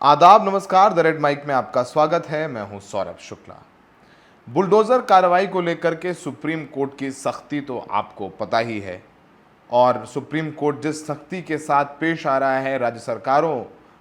आदाब, नमस्कार। The red mic में आपका स्वागत है। मैं हूं सौरभ शुक्ला। बुलडोजर कार्रवाई को लेकर के सुप्रीम कोर्ट की सख्ती तो आपको पता ही है, और सुप्रीम कोर्ट जिस सख्ती के साथ पेश आ रहा है राज्य सरकारों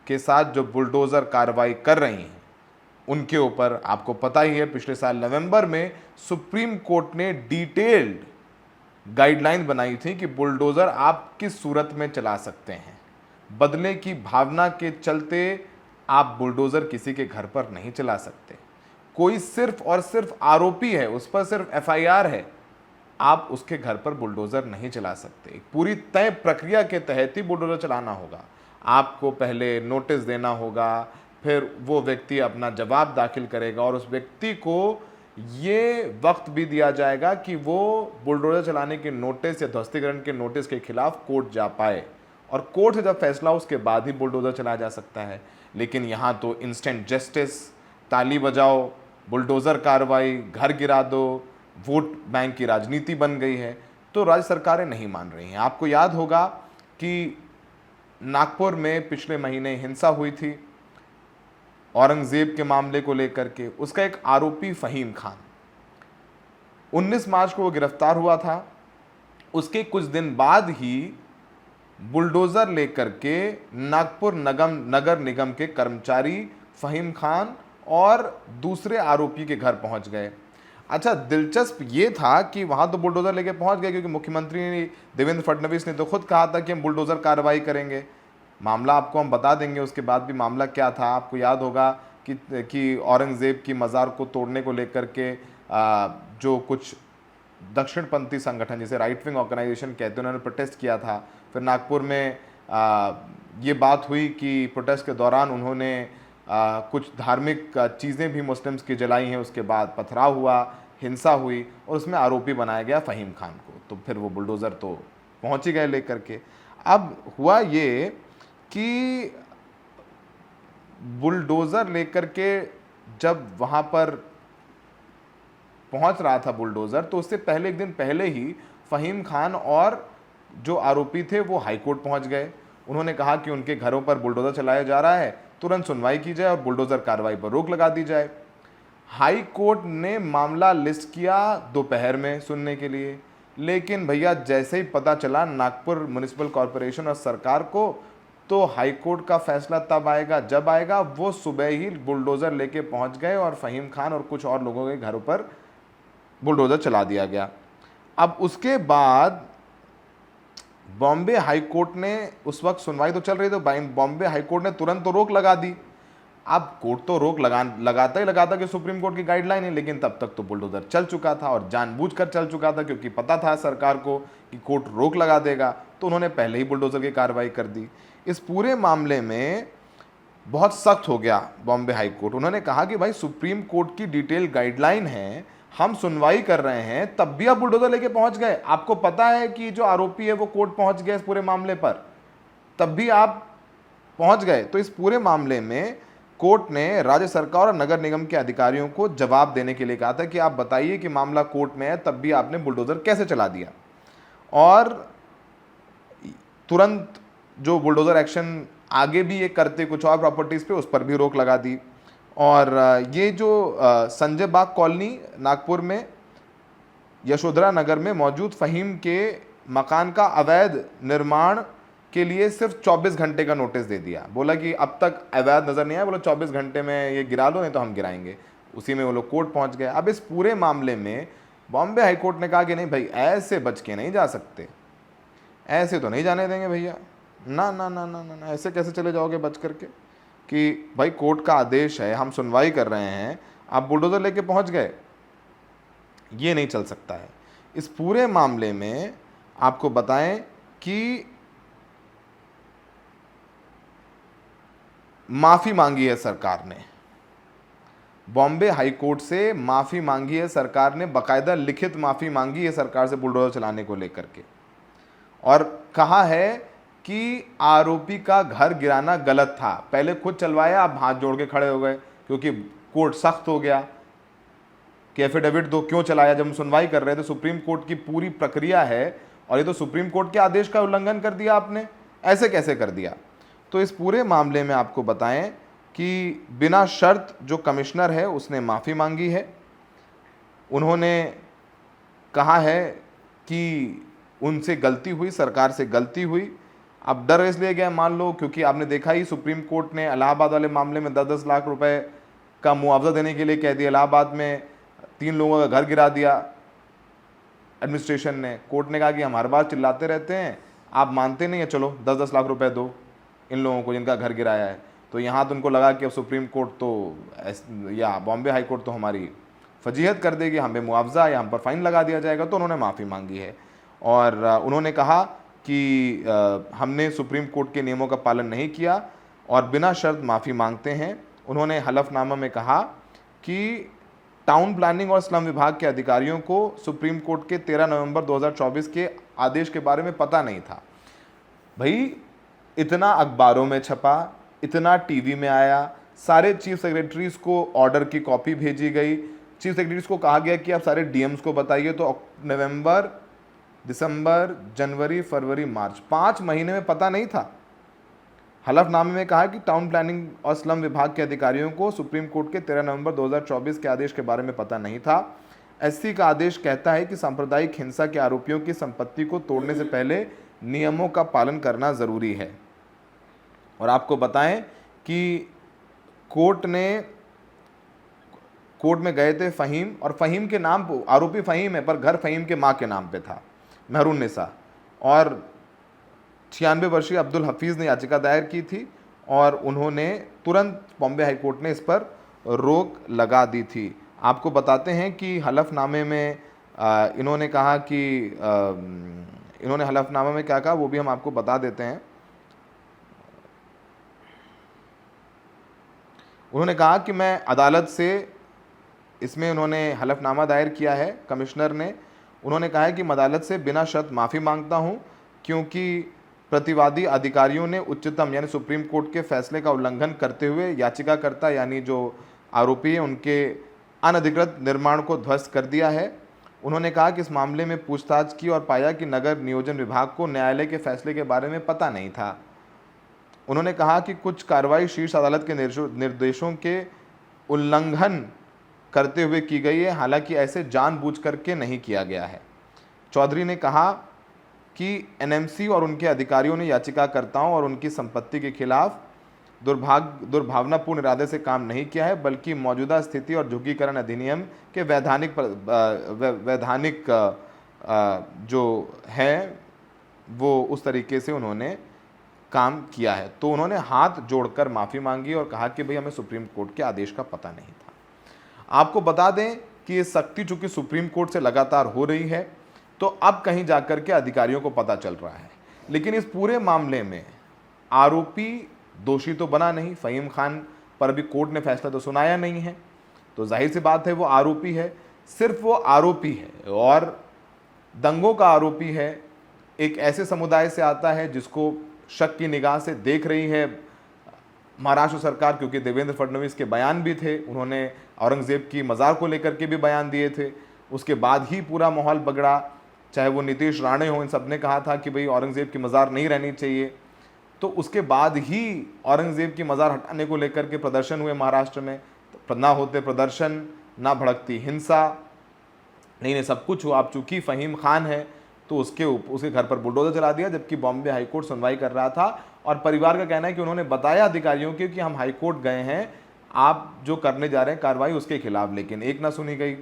के साथ जो बुलडोजर कार्रवाई कर रही हैं उनके ऊपर आपको पता ही है। पिछले साल नवंबर में सुप्रीम कोर्ट ने डिटेल्ड गाइडलाइन बनाई थी कि बुलडोजर आप किस सूरत में चला सकते हैं। बदले की भावना के चलते आप बुलडोजर किसी के घर पर नहीं चला सकते। कोई सिर्फ और सिर्फ आरोपी है, उस पर सिर्फ एफआईआर है, आप उसके घर पर बुलडोजर नहीं चला सकते। पूरी तय प्रक्रिया के तहत ही बुलडोजर चलाना होगा। आपको पहले नोटिस देना होगा, फिर वो व्यक्ति अपना जवाब दाखिल करेगा और उस व्यक्ति को ये वक्त भी दिया जाएगा कि वो बुलडोजर चलाने के नोटिस या ध्वस्तीकरण के नोटिस के खिलाफ कोर्ट जा पाए, और कोर्ट से जब फैसला उसके बाद ही बुलडोजर चलाया जा सकता है। लेकिन यहाँ तो इंस्टेंट जस्टिस, ताली बजाओ, बुलडोजर कार्रवाई, घर गिरा दो, वोट बैंक की राजनीति बन गई है। तो राज्य सरकारें नहीं मान रही हैं। आपको याद होगा कि नागपुर में पिछले महीने हिंसा हुई थी औरंगजेब के मामले को लेकर के। उसका एक आरोपी फ़हीम खान, 19 मार्च को वो गिरफ्तार हुआ था। उसके कुछ दिन बाद ही बुलडोजर लेकर के नागपुर नगर निगम के कर्मचारी फ़हीम खान और दूसरे आरोपी के घर पहुंच गए। अच्छा, दिलचस्प ये था कि वहां तो बुलडोजर लेके पहुंच गए क्योंकि मुख्यमंत्री देवेंद्र फडणवीस ने तो खुद कहा था कि हम बुलडोजर कार्रवाई करेंगे। मामला आपको हम बता देंगे उसके बाद भी मामला क्या था। आपको याद होगा कि औरंगजेब की मज़ार को तोड़ने को लेकर के जो कुछ दक्षिणपंथी संगठन, जिसे राइट विंग ऑर्गेनाइजेशन कहते हैं, उन्होंने प्रोटेस्ट किया था। फिर नागपुर में ये बात हुई कि प्रोटेस्ट के दौरान उन्होंने कुछ धार्मिक चीज़ें भी मुस्लिम्स की जलाई हैं। उसके बाद पथराव हुआ, हिंसा हुई और उसमें आरोपी बनाया गया फ़हीम खान को। तो फिर वो बुलडोज़र तो पहुंच ही गए लेकर के। अब हुआ ये कि बुलडोज़र लेकर के जब वहाँ पर पहुंच रहा था बुलडोज़र, तो उससे पहले एक दिन पहले ही फ़हीम खान और जो आरोपी थे वो हाई कोर्ट पहुंच गए। उन्होंने कहा कि उनके घरों पर बुलडोज़र चलाया जा रहा है, तुरंत सुनवाई की जाए और बुलडोज़र कार्रवाई पर रोक लगा दी जाए। हाई कोर्ट ने मामला लिस्ट किया दोपहर में सुनने के लिए, लेकिन भैया जैसे ही पता चला नागपुर म्युनिसिपल कॉरपोरेशन और सरकार को, तो हाई कोर्ट का फैसला तब आएगा जब आएगा। वो सुबह ही बुलडोज़र लेके पहुंच गए और फ़हीम खान और कुछ और लोगों के घरों पर बुलडोज़र चला दिया गया। अब उसके बाद बॉम्बे हाई कोर्ट ने, उस वक्त सुनवाई तो चल रही थी, बॉम्बे हाई कोर्ट ने तुरंत तो रोक लगा दी। अब कोर्ट तो रोक लगाता ही लगाता कि सुप्रीम कोर्ट की गाइडलाइन है, लेकिन तब तक तो बुलडोजर चल चुका था और जानबूझकर चल चुका था क्योंकि पता था सरकार को कि कोर्ट रोक लगा देगा, तो उन्होंने पहले ही बुलडोजर की कार्रवाई कर दी। इस पूरे मामले में बहुत सख्त हो गया बॉम्बे हाई कोर्ट। उन्होंने कहा कि भाई सुप्रीम कोर्ट की डिटेल गाइडलाइन है, हम सुनवाई कर रहे हैं, तब भी आप बुलडोजर लेके पहुंच गए। आपको पता है कि जो आरोपी है वो कोर्ट पहुंच गया इस पूरे मामले पर, तब भी आप पहुंच गए। तो इस पूरे मामले में कोर्ट ने राज्य सरकार और नगर निगम के अधिकारियों को जवाब देने के लिए कहा था कि आप बताइए कि मामला कोर्ट में है, तब भी आपने बुलडोजर कैसे चला दिया। और तुरंत जो बुलडोजर एक्शन आगे भी ये करते कुछ और प्रॉपर्टीज़ पे, उस पर भी रोक लगा दी। और ये जो संजय बाग कॉलोनी नागपुर में यशोधरा नगर में मौजूद फ़हीम के मकान का अवैध निर्माण के लिए सिर्फ 24 घंटे का नोटिस दे दिया। बोला कि अब तक अवैध नज़र नहीं आया, बोला 24 घंटे में ये गिरा लो, नहीं तो हम गिराएंगे। उसी में वो लोग कोर्ट पहुंच गए। अब इस पूरे मामले में बॉम्बे हाई कोर्ट ने कहा कि नहीं भाई, ऐसे बच के नहीं जा सकते, ऐसे तो नहीं जाने देंगे भैया, ना ना ना ना ना, ऐसे कैसे चले जाओगे बच करके, कि भाई कोर्ट का आदेश है, हम सुनवाई कर रहे हैं, आप बुलडोजर लेके पहुंच गए, ये नहीं चल सकता है। इस पूरे मामले में आपको बताएं कि माफी मांगी है सरकार ने, बॉम्बे हाई कोर्ट से माफी मांगी है सरकार ने, बाकायदा लिखित माफी मांगी है सरकार से बुलडोजर चलाने को लेकर के, और कहा है कि आरोपी का घर गिराना गलत था। पहले खुद चलवाया, अब हाथ जोड़ के खड़े हो गए क्योंकि कोर्ट सख्त हो गया कि एफिडेविट दो, क्यों चलाया जब हम सुनवाई कर रहे थे। सुप्रीम कोर्ट की पूरी प्रक्रिया है और ये तो सुप्रीम कोर्ट के आदेश का उल्लंघन कर दिया आपने, ऐसे कैसे कर दिया। तो इस पूरे मामले में आपको बताएं कि बिना शर्त जो कमिश्नर है उसने माफ़ी मांगी है। उन्होंने कहा है कि उनसे गलती हुई, सरकार से गलती हुई। अब डर इसलिए गया, मान लो, क्योंकि आपने देखा ही सुप्रीम कोर्ट ने इलाहाबाद वाले मामले में 10-10 लाख रुपए का मुआवजा देने के लिए कह दिया। इलाहाबाद में 3 लोगों का घर गिरा दिया एडमिनिस्ट्रेशन ने। कोर्ट ने कहा कि हम हर बार चिल्लाते रहते हैं, आप मानते नहीं है, चलो 10-10 लाख रुपए दो इन लोगों को जिनका घर गिराया है। तो यहाँ तो उनको लगा कि अब सुप्रीम कोर्ट तो या बॉम्बे हाई कोर्ट तो हमारी फजीहत कर देगी, हमें मुआवजा या हम पर फाइन लगा दिया जाएगा। तो उन्होंने माफ़ी मांगी है और उन्होंने कहा कि हमने सुप्रीम कोर्ट के नियमों का पालन नहीं किया और बिना शर्त माफ़ी मांगते हैं। उन्होंने हलफनामा में कहा कि टाउन प्लानिंग और स्लम विभाग के अधिकारियों को सुप्रीम कोर्ट के 13 नवंबर 2024 के आदेश के बारे में पता नहीं था। भाई, इतना अखबारों में छपा, इतना टीवी में आया, सारे चीफ सेक्रेटरीज को ऑर्डर की कॉपी भेजी गई, चीफ सेक्रेटरीज को कहा गया कि आप सारे डीएम्स को बताइए। तो नवंबर, दिसंबर, जनवरी, फरवरी, मार्च, 5 महीने में पता नहीं था। हलफनामे में कहा कि टाउन प्लानिंग और स्लम विभाग के अधिकारियों को सुप्रीम कोर्ट के 13 नवंबर 2024 के आदेश के बारे में पता नहीं था। एससी का आदेश कहता है कि सांप्रदायिक हिंसा के आरोपियों की संपत्ति को तोड़ने से पहले नियमों का पालन करना ज़रूरी है। और आपको बताएं कि कोर्ट में गए थे फ़हीम, और फ़हीम के नाम, आरोपी फ़हीम है पर घर फ़हीम के माँ के नाम पे था, मेहरुन्निसा, और 96 वर्षीय अब्दुल हफीज़ ने याचिका दायर की थी और उन्होंने तुरंत, बॉम्बे हाई कोर्ट ने इस पर रोक लगा दी थी। आपको बताते हैं कि हलफनामे में इन्होंने कहा कि इन्होंने हलफनामे में क्या कहा वो भी हम आपको बता देते हैं। उन्होंने कहा कि मैं अदालत से, इसमें उन्होंने हलफनामा दायर किया है कमिश्नर ने, उन्होंने कहा है कि मैं अदालत से बिना शर्त माफ़ी मांगता हूं क्योंकि प्रतिवादी अधिकारियों ने उच्चतम यानी सुप्रीम कोर्ट के फैसले का उल्लंघन करते हुए याचिकाकर्ता यानी जो आरोपी है उनके अनधिकृत निर्माण को ध्वस्त कर दिया है। उन्होंने कहा कि इस मामले में पूछताछ की और पाया कि नगर नियोजन विभाग को न्यायालय के फैसले के बारे में पता नहीं था। उन्होंने कहा कि कुछ कार्रवाई शीर्ष अदालत के निर्देशों के उल्लंघन करते हुए की गई है, हालांकि ऐसे जानबूझकर के नहीं किया गया है। चौधरी ने कहा कि एनएमसी और उनके अधिकारियों ने याचिकाकर्ताओं और उनकी संपत्ति के खिलाफ दुर्भावनापूर्ण इरादे से काम नहीं किया है, बल्कि मौजूदा स्थिति और झुग्गीकरण अधिनियम के वैधानिक जो है वो उस तरीके से उन्होंने काम किया है। तो उन्होंने हाथ जोड़कर माफ़ी मांगी और कहा कि भाई हमें सुप्रीम कोर्ट के आदेश का पता नहीं था। आपको बता दें कि ये सख्ती चूंकि सुप्रीम कोर्ट से लगातार हो रही है तो अब कहीं जाकर के अधिकारियों को पता चल रहा है, लेकिन इस पूरे मामले में आरोपी दोषी तो बना नहीं, फ़हीम खान पर अभी कोर्ट ने फैसला तो सुनाया नहीं है, तो जाहिर सी बात है वो आरोपी है, सिर्फ वो आरोपी है और दंगों का आरोपी है। एक ऐसे समुदाय से आता है जिसको शक की निगाह से देख रही है महाराष्ट्र सरकार, क्योंकि देवेंद्र फडणवीस के बयान भी थे, उन्होंने औरंगज़ेब की मज़ार को लेकर के भी बयान दिए थे। उसके बाद ही पूरा माहौल बिगड़ा, चाहे वो नीतीश राणे हो, इन सब ने कहा था कि भाई औरंगज़ेब की मज़ार नहीं रहनी चाहिए। तो उसके बाद ही औरंगज़ेब की मज़ार हटाने को लेकर के प्रदर्शन हुए महाराष्ट्र में। तो ना होते प्रदर्शन, ना भड़कती हिंसा, नहीं सब कुछ हुआ। अब चूँकि फ़हीम खान है तो उसके घर पर बुलडोजर चला दिया, जबकि बॉम्बे हाईकोर्ट सुनवाई कर रहा था और परिवार का कहना है कि उन्होंने बताया अधिकारियों को कि हम हाईकोर्ट गए हैं, आप जो करने जा रहे हैं कार्रवाई उसके खिलाफ, लेकिन एक ना सुनी गई।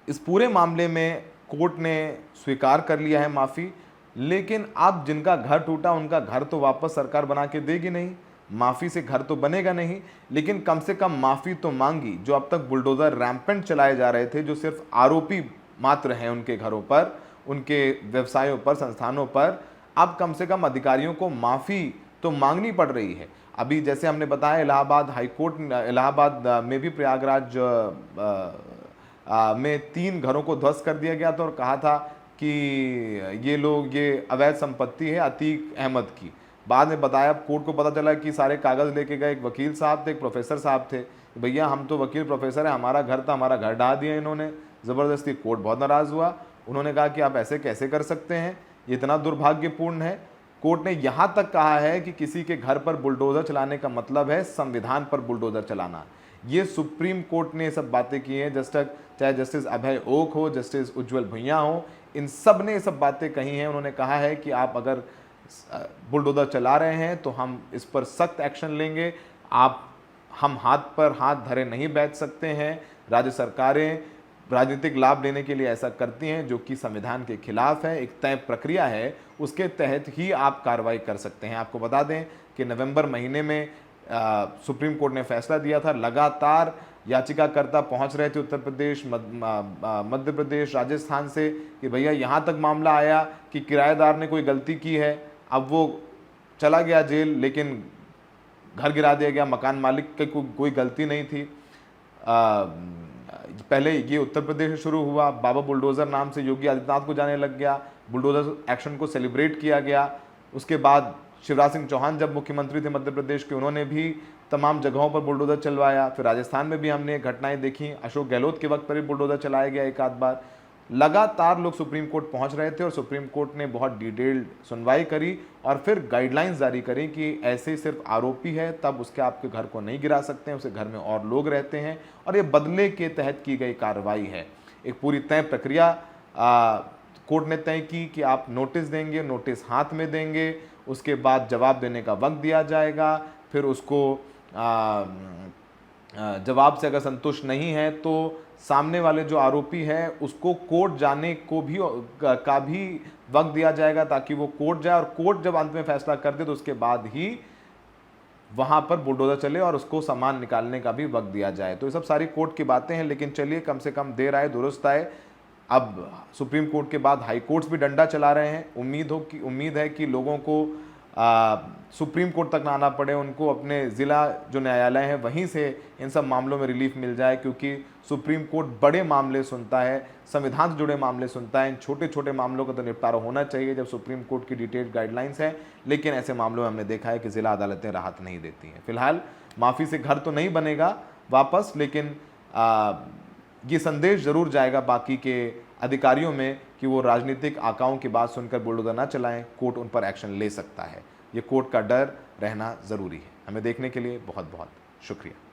इस पूरे मामले में कोर्ट ने स्वीकार कर लिया है माफ़ी, लेकिन अब जिनका घर टूटा उनका घर तो वापस सरकार बना के देगी नहीं, माफ़ी से घर तो बनेगा नहीं, लेकिन कम से कम माफ़ी तो मांगी। जो अब तक बुलडोज़र रैम्पेंट चलाए जा रहे थे, जो सिर्फ आरोपी मात्र हैं उनके घरों पर, उनके व्यवसायों पर, संस्थानों पर, अब कम से कम अधिकारियों को माफ़ी तो मांगनी पड़ रही है। अभी जैसे हमने बताया इलाहाबाद हाईकोर्ट, इलाहाबाद में भी प्रयागराज में 3 घरों को ध्वस्त कर दिया गया था और कहा था कि ये अवैध संपत्ति है अतीक अहमद की। बाद में बताया, कोर्ट को पता चला कि सारे कागज़ लेके गए, एक वकील साहब थे, एक प्रोफेसर साहब थे, भैया हम तो वकील प्रोफेसर है, हमारा घर था, हमारा घर ढा दिया इन्होंने ज़बरदस्ती। कोर्ट बहुत नाराज़ हुआ, उन्होंने कहा कि आप ऐसे कैसे कर सकते हैं, ये इतना दुर्भाग्यपूर्ण है। कोर्ट ने यहां तक कहा है कि किसी के घर पर बुलडोजर चलाने का मतलब है संविधान पर बुलडोजर चलाना। ये सुप्रीम कोर्ट ने सब बातें की हैं, चाहे जस्टिस अभय ओक हो, जस्टिस उज्जवल भुइयां हो, इन सब ने ये सब बातें कही हैं। उन्होंने कहा है कि आप अगर बुलडोजर चला रहे हैं तो हम इस पर सख्त एक्शन लेंगे। हम हाथ पर हाथ धरे नहीं बैठ सकते हैं। राज्य सरकारें राजनीतिक लाभ लेने के लिए ऐसा करती हैं जो कि संविधान के खिलाफ है। एक तय प्रक्रिया है, उसके तहत ही आप कार्रवाई कर सकते हैं। आपको बता दें कि नवंबर महीने में सुप्रीम कोर्ट ने फैसला दिया था। लगातार याचिकाकर्ता पहुंच रहे थे उत्तर प्रदेश, मध्य प्रदेश, राजस्थान से कि भैया यहाँ तक मामला आया कि किराएदार ने कोई गलती की है। अब वो चला गया जेल, लेकिन घर गिरा दिया गया, मकान मालिक की कोई गलती नहीं थी। पहले ये उत्तर प्रदेश से शुरू हुआ, बाबा बुलडोज़र नाम से योगी आदित्यनाथ को जाने लग गया, बुलडोज़र एक्शन को सेलिब्रेट किया गया। उसके बाद शिवराज सिंह चौहान जब मुख्यमंत्री थे मध्य प्रदेश के, उन्होंने भी तमाम जगहों पर बुलडोज़र चलवाया। फिर राजस्थान में भी हमने घटनाएं देखी, अशोक गहलोत के वक्त पर भी बुलडोज़र चलाया गया एक आध बार। लगातार लोग सुप्रीम कोर्ट पहुंच रहे थे और सुप्रीम कोर्ट ने बहुत डिटेल्ड सुनवाई करी और फिर गाइडलाइंस जारी करी कि ऐसे सिर्फ आरोपी है तब उसके आपके घर को नहीं गिरा सकते हैं, उसके घर में और लोग रहते हैं, और ये बदले के तहत की गई कार्रवाई है। एक पूरी तय प्रक्रिया कोर्ट ने तय की कि आप नोटिस देंगे, नोटिस हाथ में देंगे, उसके बाद जवाब देने का वक्त दिया जाएगा। फिर उसको जवाब से अगर संतुष्ट नहीं है तो सामने वाले जो आरोपी है उसको कोर्ट जाने को भी वक्त दिया जाएगा, ताकि वो कोर्ट जाए, और कोर्ट जब अंत में फैसला कर दे तो उसके बाद ही वहां पर बुलडोजर चले और उसको सामान निकालने का भी वक्त दिया जाए। तो ये सब सारी कोर्ट की बातें हैं, लेकिन चलिए कम से कम देर आए दुरुस्त आए। अब सुप्रीम कोर्ट के बाद हाई कोर्ट्स भी डंडा चला रहे हैं। उम्मीद है कि लोगों को सुप्रीम कोर्ट तक ना आना पड़े, उनको अपने ज़िला जो न्यायालय हैं वहीं से इन सब मामलों में रिलीफ मिल जाए, क्योंकि सुप्रीम कोर्ट बड़े मामले सुनता है, संविधान से जुड़े मामले सुनता है। इन छोटे छोटे मामलों का तो निपटारा होना चाहिए जब सुप्रीम कोर्ट की डिटेल्ड गाइडलाइंस है, लेकिन ऐसे मामलों में हमने देखा है कि ज़िला अदालतें राहत नहीं देती हैं। फिलहाल माफ़ी से घर तो नहीं बनेगा वापस, लेकिन ये संदेश ज़रूर जाएगा बाकी के अधिकारियों में कि वो राजनीतिक आकाओं की बात सुनकर बुलडोजर ना चलाएं, कोर्ट उन पर एक्शन ले सकता है। ये कोर्ट का डर रहना ज़रूरी है। हमें देखने के लिए बहुत बहुत शुक्रिया।